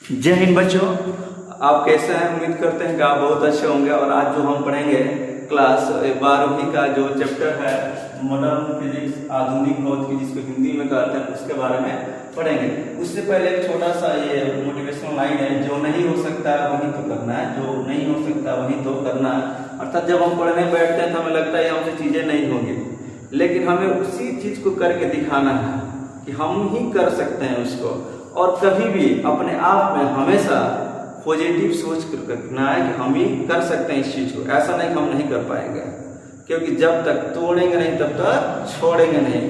जय हिंद बच्चों, आप कैसे हैं? उम्मीद करते हैं कि आप बहुत अच्छे होंगे। और आज जो हम पढ़ेंगे क्लास 12वीं का जो चैप्टर है मॉडर्न फिजिक्स, आधुनिक भौतिकी, जिसको हिंदी में कहते हैं, उसके बारे में पढ़ेंगे। उससे पहले एक छोटा सा ये मोटिवेशनल लाइन है, जो नहीं हो सकता वही तो करना है, जो नहीं हो सकता वही तो करना है। अर्थात जब हम पढ़ने बैठते हैं तो हमें लगता है हमसे चीजें नहीं होंगी, लेकिन हमें उसी चीज को करके दिखाना है कि हम ही कर सकते हैं उसको। और कभी भी अपने आप में हमेशा पॉजिटिव सोच कर रखना है कि हम ही कर सकते हैं इस चीज को। ऐसा नहीं कि हम नहीं कर पाएंगे, क्योंकि जब तक तोड़ेंगे नहीं तब तक छोड़ेंगे नहीं।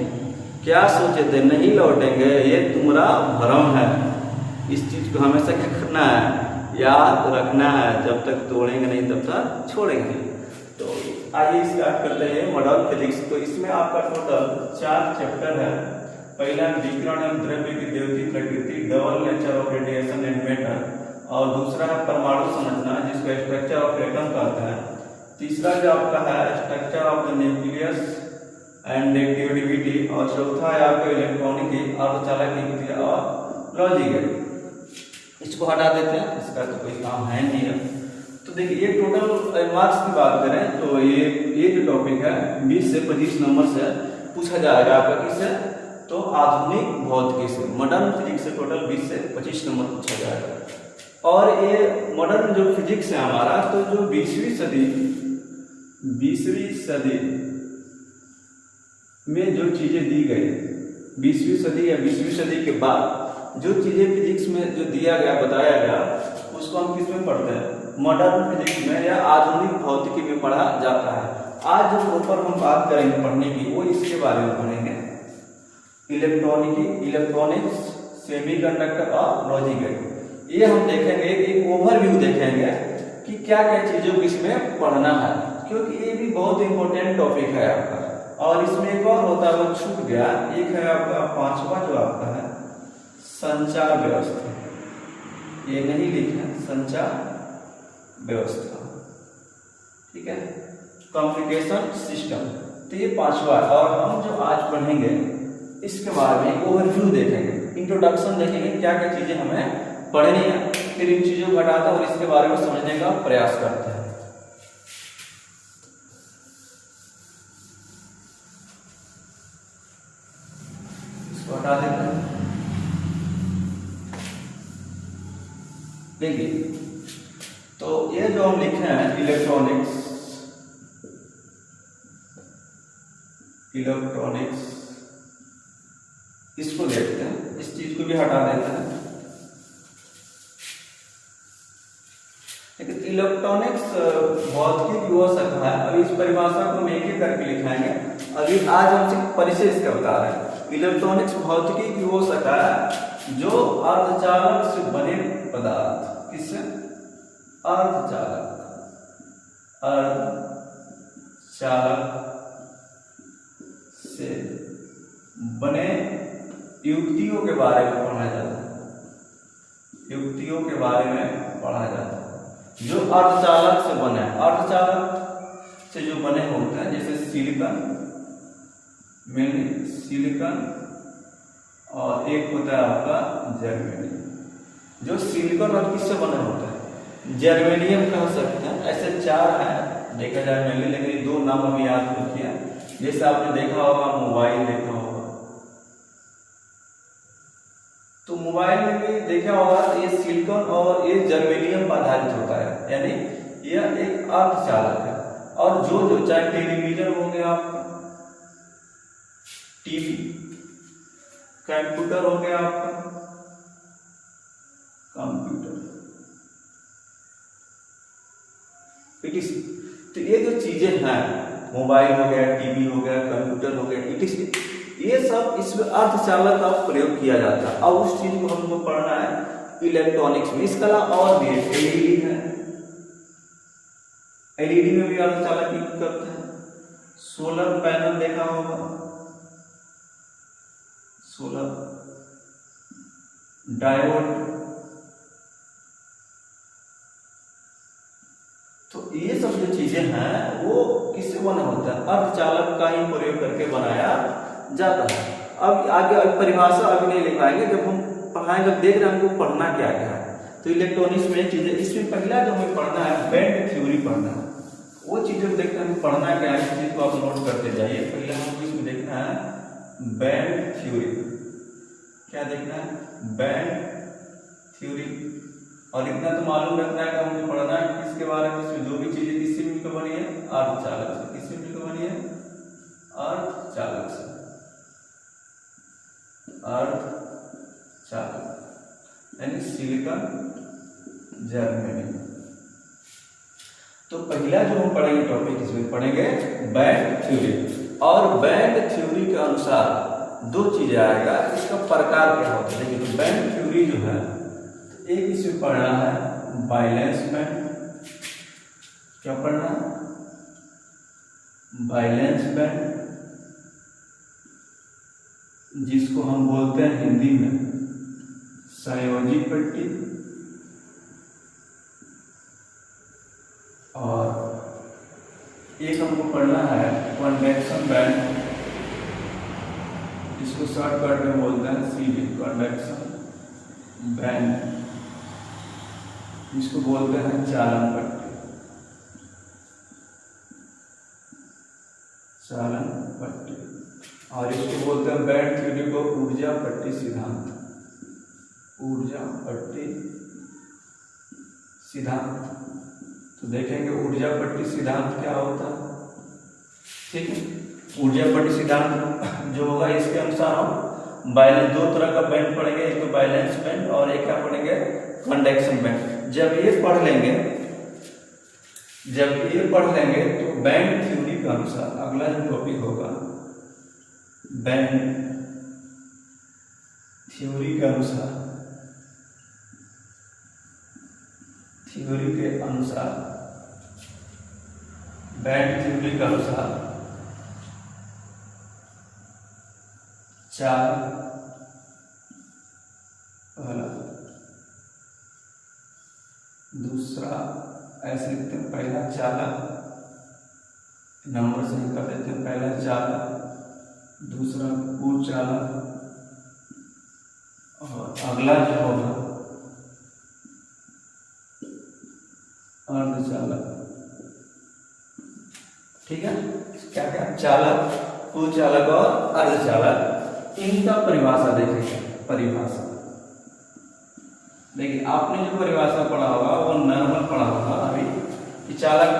क्या सोचे थे नहीं लौटेंगे, ये तुम्हारा भ्रम है। इस चीज को हमेशा क्या करना है, याद रखना है। जब तक तोड़ेंगे नहीं तब तक छोड़ेंगे नहीं। तो आइए स्टार्ट करते हैं मॉडर्न फिजिक्स। तो इसमें आपका टोटल 4 चैप्टर है। पहला विकिरण एवं द्रव्य की द्योतिक प्रकृति, double nature of radiation and matter, और दूसरा है परमाणु संरचना, जिसको स्ट्रक्चर ऑफ एटम कहते हैं। तीसरा जो आपका है structure of the nucleus and activity, और चौथा है आपका इलेक्ट्रॉनिकी, अर्धचालक और लॉजिक। इसको हटा देते हैं, इसका तो कोई काम है नहीं है। तो देखिए ये टोटल मार्क्स की बात करें तो ये जो टॉपिक है 20 से 25 नंबर से पूछा जाएगा आपका। किससे? तो आधुनिक भौतिकी से, मॉडर्न फिजिक्स से टोटल 20 से 25 नंबर पूछा जाएगा। और ये मॉडर्न जो फिजिक्स है हमारा, तो जो 20वीं सदी में जो चीजें दी गई, 20वीं सदी या 20वीं सदी के बाद जो चीजें फिजिक्स में जो दिया गया, बताया गया, उसको हम किस में पढ़ते हैं? मॉडर्न फिजिक्स में या आधुनिक भौतिकी में पढ़ा जाता है। आज जो ऊपर हम बात करेंगे पढ़ने की, वो इसके बारे में पढ़ेंगे। इलेक्ट्रॉनिक्स, सेमीकंडक्टर और लॉजिक। ये हम देखेंगे, एक ओवरव्यू देखेंगे कि क्या क्या चीजों को इसमें पढ़ना है, क्योंकि ये भी बहुत इंपॉर्टेंट टॉपिक है आपका। और इसमें एक और होता है, वो छूट गया, एक है आपका 5वां जो आपका है संचार व्यवस्था। ये नहीं लिखा, संचार व्यवस्था, ठीक है, कम्युनिकेशन सिस्टम। तो ये 5वां, और हम जो आज पढ़ेंगे इसके बारे में ओवरव्यू देखेंगे, इंट्रोडक्शन देखेंगे, क्या क्या चीजें हमें पढ़नी है, फिर इन चीजों को हटाते हैं और इसके बारे में समझने का प्रयास करते हैं। इसको हटा देते हैं। देखिए, तो ये जो हम लिखे हैं इलेक्ट्रॉनिक्स, इसको देखते हैं, इस चीज को भी हटा देते हैं। लेकिन इलेक्ट्रॉनिक्स भौतिकी की वो शाखा है। अभी इस परिभाषा को हम एक एक करके लिखाएंगे। अभी आज हम सिर्फ परिचय इसका बता रहे हैं। इलेक्ट्रॉनिक्स भौतिकी की वो शाखा है जो अर्धचालक से बने पदार्थ, किससे? अर्धचालक से बने युक्तियों के बारे में पढ़ा जाता है। युक्तियों के बारे में पढ़ा जाता है जो अर्धचालक से बने, अर्धचालक से जो बने होते हैं, जैसे सिलिकॉन, और एक होता है आपका जर्मेनियम। जो सिलिकॉन और किससे बने होते हैं? जर्मेनियम कह सकते हैं। ऐसे 4 है देखा जाए मेनली, लेकिन 2 नाम अभी याद रखिए। जैसे आपने देखा होगा, मोबाइल देखा होगा, तो मोबाइल में भी देखा होगा, तो ये सिलिकॉन और ये जर्मेनियम पर आधारित होता है, यानी यह एक अर्धचालक है। और जो चाहे टेलीविजन हो गया आपका, टीवी, कंप्यूटर हो गया आपका, तो ये जो चीजें हैं, मोबाइल हो गया, टीवी हो गया, कंप्यूटर हो गया, ये सब इसमें अर्धचालक का प्रयोग किया जाता है। और उस चीज को हमको पढ़ना है इलेक्ट्रॉनिक्स में। इसके अलावा और भी एलईडी है, एलईडी में भी अर्धचालक यूज करते हैं। सोलर पैनल देखा होगा, सोलर डायोड। तो ये सब जो चीजें हैं वो किससे बना होता है? अर्धचालक का ही प्रयोग करके बनाया जाता है। अब आगे परिभाषा अभी नहीं लिख पाएंगे, जब हम पढ़ाएंगे देख रहे हैं हमको पढ़ना क्या क्या है। तो इलेक्ट्रॉनिक्स में चीजें, इसमें पहला जो हमें पढ़ना है बैंड थ्योरी पढ़ना है। वो चीजें को देखते हैं पढ़ना क्या है, इस चीज को आप नोट करते जाइए। पहला हमको इसमें देखना है बैंड थ्योरी। क्या देखना है? Band theory. और इतना तो मालूम रखना है कि हमको पढ़ना है किसके बारे में, इसमें जो भी चीजें किससे मिलकर बनी है, अर्धचालक से। किससे मिलकर बनी है? अर्धचालक से। अर्धचालक यानी सिलिकॉन, जर्मेनियम। तो पहला जो हम पढ़ेंगे टॉपिक, इसमें पढ़ेंगे बैंड थ्योरी। और बैंड थ्योरी के अनुसार दो चीजें आएगा, इसका प्रकार क्या होता है। देखिए तो बैंड थ्योरी जो है, एक इसमें पढ़ना है बैलेंस बैंड। क्या पढ़ना है? बैलेंस बैंड, जिसको हम बोलते हैं हिंदी में संयोजी पट्टी। और एक हमको पढ़ना है कन्वेक्शन बैंड, जिसको शॉर्टकट में बोलते हैं सीडी, कन्वेक्शन बैंड, जिसको बोलते हैं चालन पट्टी। चालन पट्टी। और इसको बोलते हैं बैंड थ्योरी को ऊर्जा पट्टी सिद्धांत। ऊर्जा पट्टी सिद्धांत। तो देखेंगे ऊर्जा पट्टी सिद्धांत क्या होता है। ठीक है, ऊर्जा पट्टी सिद्धांत जो होगा, इसके अनुसार हम बैलेंस, दो तरह का बैंड पढ़ेंगे, एक तो बैलेंस बैंड और एक क्या पढ़ेंगे, कंडक्शन बैंड। जब ये पढ़ लेंगे तो बैंड थ्योरी के अनुसार अगला जो टॉपिक होगा, बैंड थ्योरी के अनुसार, बैंड थ्योरी के अनुसार चार, पहला, दूसरा, ऐसे लिखते हैं पहला चालक, नंबर से कर देते हैं, पहला चालक, दूसरा कुचालक, और अगला जो होगा अर्धचालक। ठीक है, क्या क्या? चालक, कुचालक और अर्धचालक। इनका परिभाषा देखेंगे। परिभाषा देखिए, आपने जो परिभाषा पढ़ा होगा वो नॉर्मल पढ़ा होगा अभी, कि चालक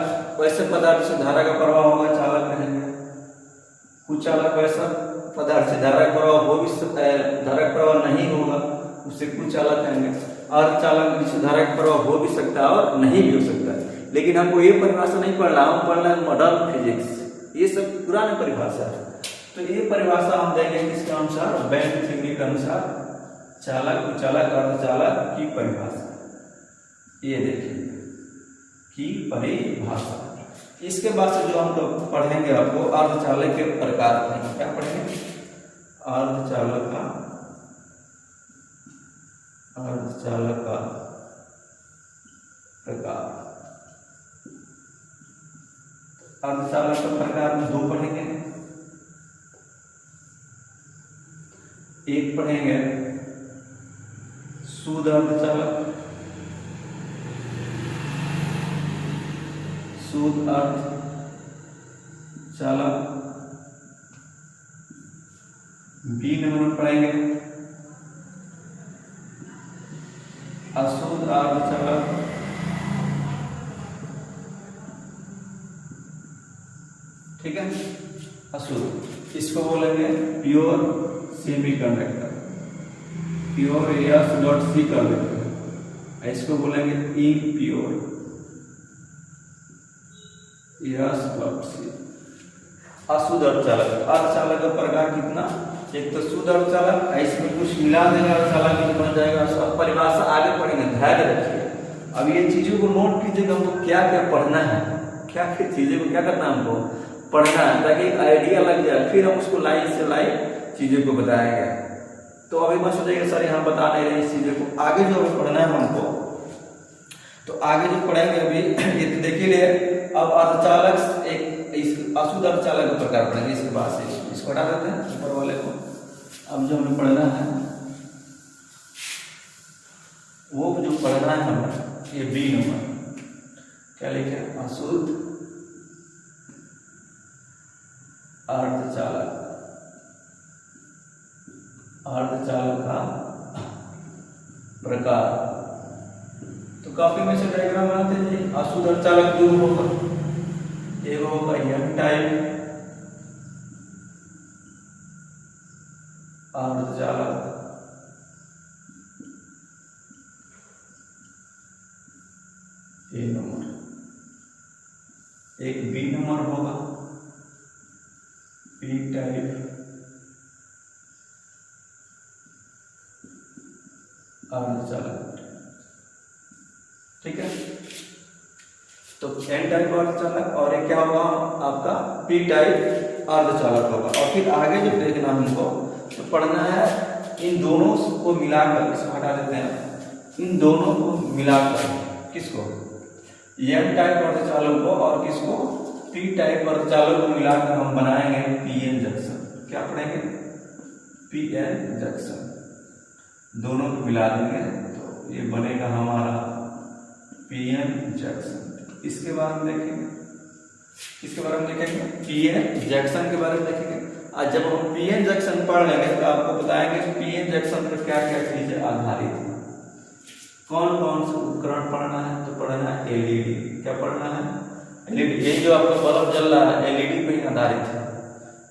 वैसे पदार्थ से धारा का प्रवाह होगा, चालक कहेंगे। कुचालक वैसा पदार्थ से धारा का प्रवाह हो भी सकता है, धारा का प्रवाह नहीं होगा, उसे कुचालक कहेंगे। अर्धचालक जिससे धारा का प्रवाह हो भी सकता है और नहीं भी हो सकता है। लेकिन हमको ये परिभाषा नहीं पढ़ना, हम पढ़ना है मॉडर्न फिजिक्स। ये सब पुरानी परिभाषा है। तो ये परिभाषा हम देंगे किसके अनुसार, बैंड थ्योरी के अनुसार, चालक, कुचालक, अर्धचालक की परिभाषा। ये देखिए की परिभाषा। इसके बाद से जो हम लोग पढ़ेंगे, आपको अर्धचालक के प्रकार पढ़ेंगे। क्या पढ़ेंगे? अर्धचालक का प्रकार। अर्धचालक का प्रकार में दो पढ़ेंगे। एक पढ़ेंगे शुद्ध अर्धचालक, शुद्ध अर्धचालक। बी नंबर में पढ़ेंगे अशुद्ध अर्धचालक, ठीक है, अशुद्ध। इसको बोलेंगे pure semiconductor, pure semiconductor. इसको बोलेंगे इम्प्योर सी। अशुद्ध अर्धचालक। अर्धचालक का प्रकार कितना? एक तो शुद्ध अर्धचालक, इसमें कुछ मिला देगा, अर्धचालक बन जाएगा। सब परिभाषा आगे पढ़ेंगे, धैर्य रखिए। अब ये चीजों को नोट कीजिएगा, हमको क्या क्या पढ़ना है, क्या क्या चीजों को क्या करना है, हमको पढ़ना है, ताकि एक आइडिया लग जाए। फिर हम उसको लाइन से लाइन चीजों को बताएंगे। तो अभी मत सोचिएगा सर यहाँ बता नहीं रहे इस चीजों को, आगे जो पढ़ना है हमको, तो आगे जो पढ़ेंगे अभी ये तो देख ही लिए। अब अर्धचालक, एक अशुद्ध अर्धचालक का प्रकार पढ़ेंगे। इसके बाद से इसको हटा देते हैं ऊपर वाले को। अब जो हमें पढ़ना है वो जो पढ़ना है हमें, ये बी नंबर क्या लिखे, अशुद्ध अर्धचालक, अर्धचालक का प्रकार। तो काफी में से डायग्राम बनाते हैं। अशुद्ध अर्धचालक जो होगा, एक होगा एन टाइप अर्धचालक, ए नंबर, एक बी नंबर होगा पी टाइप अर्धचालक। ठीक है, तो एन टाइप अर्धचालक और एक क्या होगा आपका पी टाइप अर्धचालक होगा। और फिर आगे जो देखना हमको तो पढ़ना है, इन दोनों को मिलाकर, इसको हटा देते हैं, इन दोनों को मिलाकर किसको, एन टाइप अर्धचालक को और किसको, पी टाइप अर्धचालक को मिलाकर हम बनाएंगे पीएन जंक्शन। क्या पढ़ेंगे, पीएन जंक्शन। दोनों को मिला देंगे तो ये बनेगा हमारा पीएन जंक्शन। इसके बारे में देखेंगे, इसके बारे में देखेंगे, पीएन जंक्शन के बारे में देखेंगे। आज जब हम पीएन जंक्शन पढ़ लेंगे तो आपको बताएंगे कि पीएन जंक्शन पर क्या क्या चीजें आधारित है, कौन कौन से उपकरण पढ़ना है। तो पढ़ना है एलईडी, क्या पढ़ना है, एलईडी। ये जो आपका बल्ब जल रहा है एलईडी पे ही आधारित है,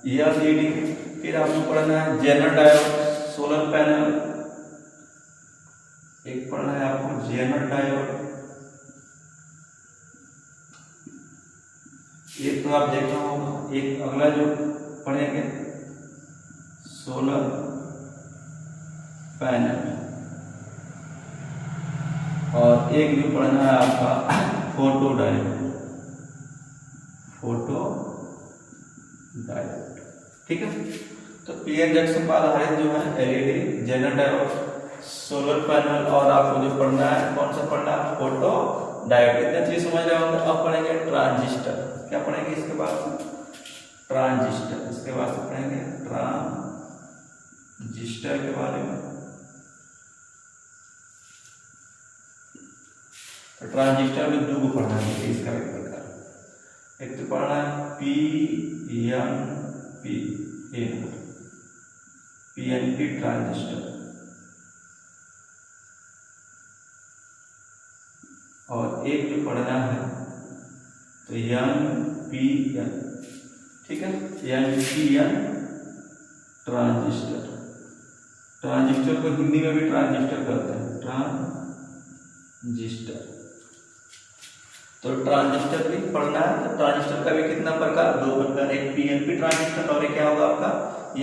ये एलईडी। फिर आपको पढ़ना है जेनर डायोड, सोलर पैनल, एक पढ़ना है आपको जेनर डायोड। एक तो आप देखना होगा, एक अगला जो पढ़ेंगे सोलर पैनल, और एक जो पढ़ना है आपका फोटो डायोड, फोटो डायोड। ठीक है, तो पीएन जंक्शन पर आधारित जो है LED, zener diode, solar panel, और आपको जो पढ़ना है कौन सा पढ़ना है, फोटो डायोड। इतना चीज समझ रहे होंगे। अब पढ़ेंगे ट्रांजिस्टर, क्या पढ़ेंगे इसके बाद, ट्रांजिस्टर। इसके बाद से पढ़ेंगे ट्रांजिस्टर के बारे में। तो ट्रांजिस्टर में दो को पढ़ना है, इसका एक प्रकार, एक तो पढ़ना है पीएनपी, पीएनपी ट्रांजिस्टर, और एक जो पढ़ना है तो एनपीएन। ठीक है, एनपीएन ट्रांजिस्टर। ट्रांजिस्टर को हिंदी में भी ट्रांजिस्टर कहते हैं, ट्रांजिस्टर। तो ट्रांजिस्टर भी पढ़ना है। तो ट्रांजिस्टर का भी कितना प्रकार, दो प्रकार, एक पीएनपी ट्रांजिस्टर और एक क्या होगा आपका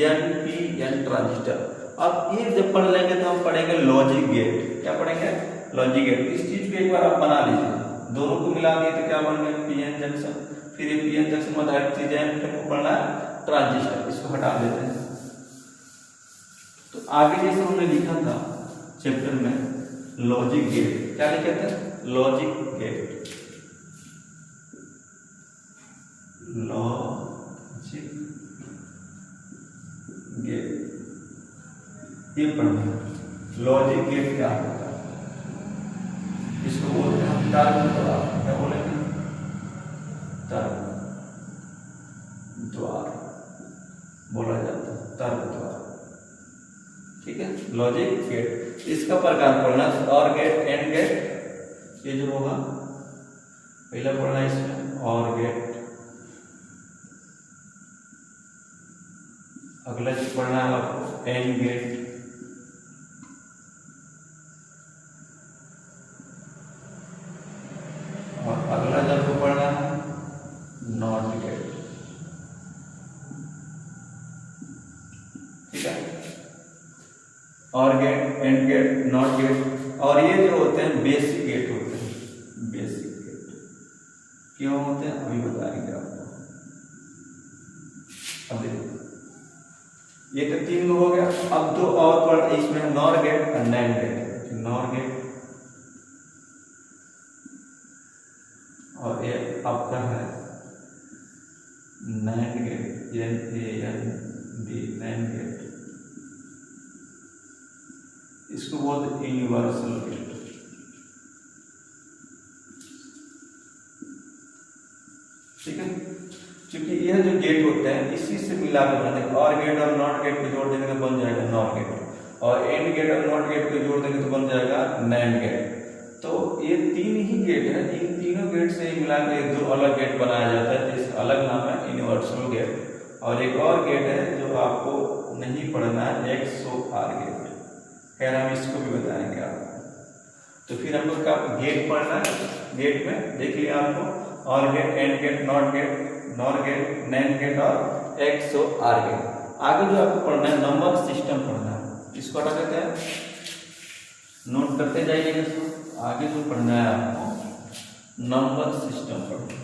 एनपीएन ट्रांजिस्टर। अब ये जब पढ़ लेंगे तो हम पढ़ेंगे लॉजिक गेट। क्या पढ़ेंगे, लॉजिक गेट। इस चीज को एक बार आप बना लीजिए, दोनों को मिला दिए तो क्या बन गया पीएन जंक्शन। फिर ये पीएन जंक्शन में आधारित चीजें हैं, फिर हमको पढ़ना है ट्रांजिस्टर, इसको हटा देते हैं। तो आगे जैसे हमने लिखा था चैप्टर में लॉजिक गेट, क्या लिखे थे, लॉजिक गेट, लॉजिक गेट, ये पढ़ना। लॉजिक गेट क्या होता है, इसको बोलते हैं तर्क द्वार। क्या बोलेंगे, तर्क द्वार बोला जाता है, तर्क द्वार। ठीक है, लॉजिक गेट। इसका प्रकार पढ़ना, और गेट, एंड गेट, ये जो होगा पहला पढ़ना इसमें और गेट, अगला जो पढ़ना है आपको एंड गेट, और अगला जो आपको पढ़ना है नॉट गेट। ठीक है, और gate, and gate, not gate. और ये जो होते हैं बेसिक गेट होते हैं, बेसिक गेट क्यों होते हैं अभी बताएंगे आपको। अब देखो ये तो तीन हो गया। अब दो और पढ़, इसमें नॉर गेट और नैंड गेट। नॉर गेट और ये आपका है NAND gate, NAND, NAND gate. इसको बोलते यूनिवर्सल गेट। से मिला के बना देंगे। और गेट और नॉट गेट को जोड़ देंगे तो बन जाएगा नॉर गेट, और एंड गेट और नॉट गेट को जोड़ देंगे तो बन जाएगा नैंड गेट। तो ये तीन ही गेट है, इन तीनों गेट से मिला के दो अलग गेट बनाया जाता है, जिसका अलग नाम है यूनिवर्सल गेट। और एक और गेट है जो आपको नहीं पढ़ना है, XOR गेट, खैर हम इसको भी बताएंगे आपको। तो फिर हम लोग का गेट पढ़ना है, गेट में देख लिया आपको or gate, and gate, not gate, nor gate, nand gate और XOR गेट। आगे जो आपको पढ़ना है नंबर सिस्टम पढ़ना है, इसको क्या कहते हैं, नोट करते जाइएगा। आगे जो पढ़ना है आपको नंबर सिस्टम पढ़ना है,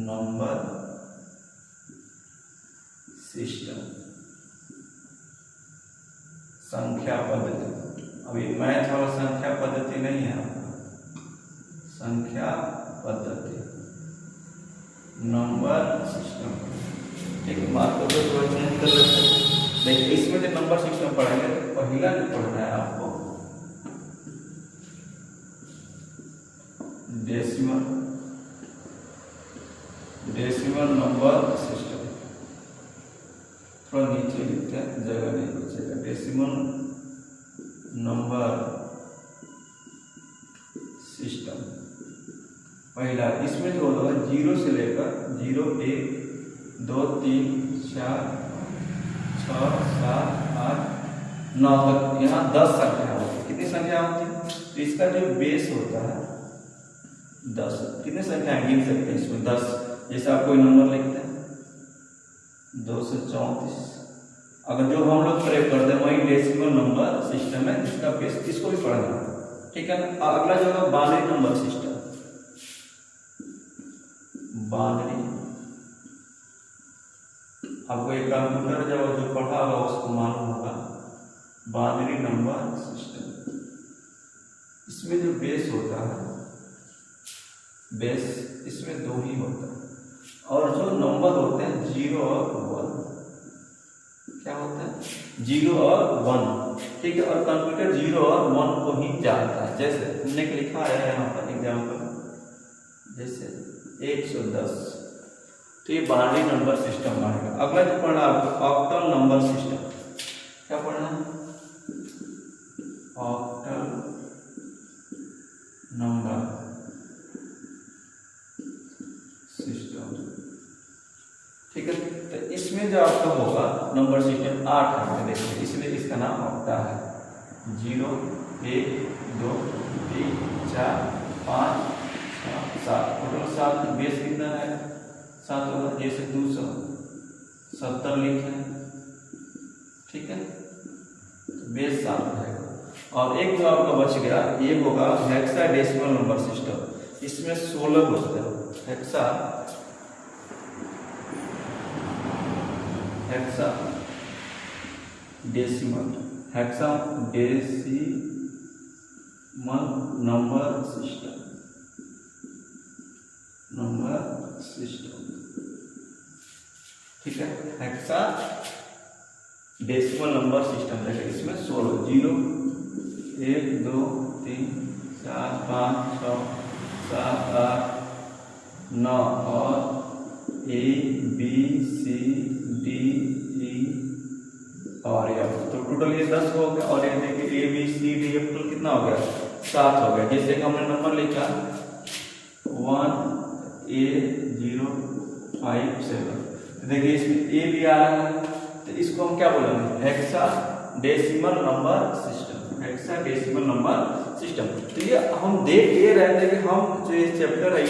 नंबर सिस्टम, संख्या पद्धति। अभी मैथ वाला संख्या पद्धति नहीं है आपका, संख्या पद्धति, नंबर सिस्टम। ठीक है, मार्क को थोड़ा चेंज कर लेते हैं। देखिए इसमें जो नंबर सिस्टम पढ़ेंगे तो पहला जो पढ़ना है आपको डेसिमल नंबर सिस्टम। थोड़ा नीचे लिखते हैं, जगह नहीं बचेगा। डेसिमल नंबर सिस्टम पहला, इसमें जो होगा 0 से लेकर 0, 1, 2, 3, 4, 6, 7, 8, 9 तक, यहाँ 10 संख्या होती है। कितनी संख्या होती है, तो इसका जो बेस होता है 10। कितने संख्या गिन सकते हैं इसमें, 10। जैसे आप कोई नंबर लिखते हैं 234, अगर जो हम लोग प्रयोग करते हैं वही डेसिमल नंबर सिस्टम है, जिसका बेस, इसको भी पढ़ना है। ठीक है ना। अगला जो है बाइनरी नंबर सिस्टम, बाइनरी। आपको एक कंप्यूटर जब जो पढ़ा होगा उसको मालूम होगा, बाइनरी नंबर सिस्टम। इसमें जो बेस होता है, बेस इसमें 2 ही होता है, और जो नंबर होते हैं 0 और 1, क्या होता है 0 और 1। ठीक है, और कंप्यूटर 0 और 1 को ही जानता है। जैसे हमने लिखा है यहाँ पर एग्जाम्पल, जैसे 110, तो ये बाइनरी नंबर सिस्टम बनेगा। अगला जो पढ़ना आपको ऑक्टल नंबर सिस्टम, क्या पढ़ना है, ऑक्टल नंबर सिस्टम। ठीक है, तो इसमें जो आपका होगा नंबर सिस्टम 8 है, देखिए इसलिए इसका नाम ऑक्टा है। 0, 1, 2, 3, 4, 5, 6, 7, टोटल 7। बेस कितना है 7 होगा, जैसे 270 लिखे हैं। ठीक है, बेस 7 रहेगा। और एक जो आपका बच गया ये होगा हेक्साडेसिमल नंबर सिस्टम। इसमें 16 होते हैं, हेक्सा डेसिमल नंबर सिस्टम। ठीक है, हेक्सा डेसिमल नंबर सिस्टम रहेगा। इसमें 16, 0, 1, 2, 3, 4, 5, 6, 7, 8, 9 और A, B, C, D, E और F। तो टोटल ये 10 हो गया। और ये देखिए A, B, C, D, F total कितना हो गया 7 हो गया। जैसे कि हमने नंबर लिखा 1, A, 0, 5, 7, तो देखिए इसमें A भी आ रहा है, तो इसको हम क्या बोलेंगे hexa decimal number system, hexa decimal number system. तो ये हम देख ये रहे थे कि हम जो ये चैप्टर है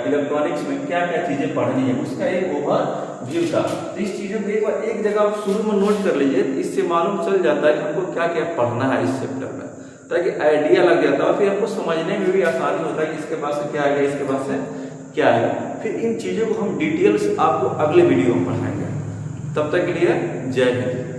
इलेक्ट्रॉनिक्स में क्या क्या चीजें पढ़नी है, उसका एक ओवरव्यू था। तो इस चीजों को एक बार एक जगह आप शुरू में नोट कर लीजिए, इससे मालूम चल जाता है कि हमको क्या क्या पढ़ना है इस चैप्टर में, ताकि आइडिया लग जाता है। फिर हमको समझने में भी आसानी होता है कि इसके पास से क्या आएगा, इसके पास से क्या आएगा। फिर इन चीजों को हम डिटेल्स आपको अगले वीडियो में पढ़ाएंगे। तब तक के लिए जय हिंद।